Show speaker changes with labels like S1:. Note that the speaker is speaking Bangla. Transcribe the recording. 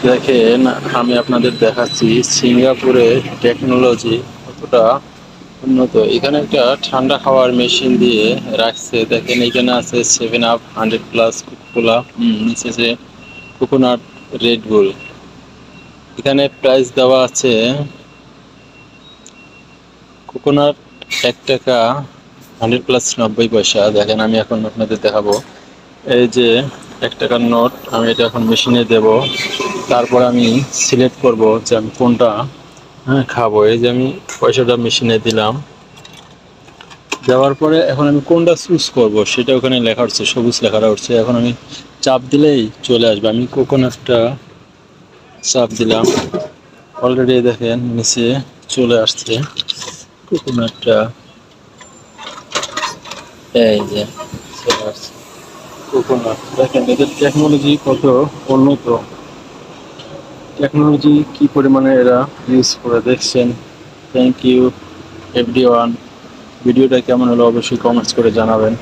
S1: দেখেন, আমি আপনাদের দেখাচ্ছি সিঙ্গাপুরে টেকনোলজি কতটা উন্নত। এখানে একটা ঠান্ডা খাওয়ার মেশিন দিয়ে রাখছে। দেখেন এখানে আছে 7 আপ 100+ কোলা, নিচে যে কোকোনাট, রেড বুল। এখানে প্রাইস দেওয়া আছে কোকোনাট 1 টাকা, 100+ 90 পয়সা। দেখেন আমি এখন আপনাদের দেখাবো। এই যে 1 টাকার নোট, আমি এটা এখন মেশিনে দেব। তারপর আমি সিলেক্ট করব যে আমি কোনটা খাবো। এই যে আমি পয়সাটা মেশিনে দিলাম, দেওয়ার পরে এখন আমি কোনটা চুজ করব সেটা ওখানে লেখা উঠছে, সবুজ লেখাটা উঠছে। এখন আমি চাপ দিলেই চলে আসবে। আমি কোকোনাটটা চাপ দিলাম, অলরেডি দেখেন নিচে চলে আসছে কোকোনাটটা। এই যে চলে আসছে কোকোনাট। দেখেন এদের টেকনোলজি কত উন্নত, টেকনোলজি কি পরিমাণে এরা ইউজ করে দেখছেন। Thank you everyone. ভিডিওটা কেমন হলো অবশ্যই কমেন্টস করে জানাবেন।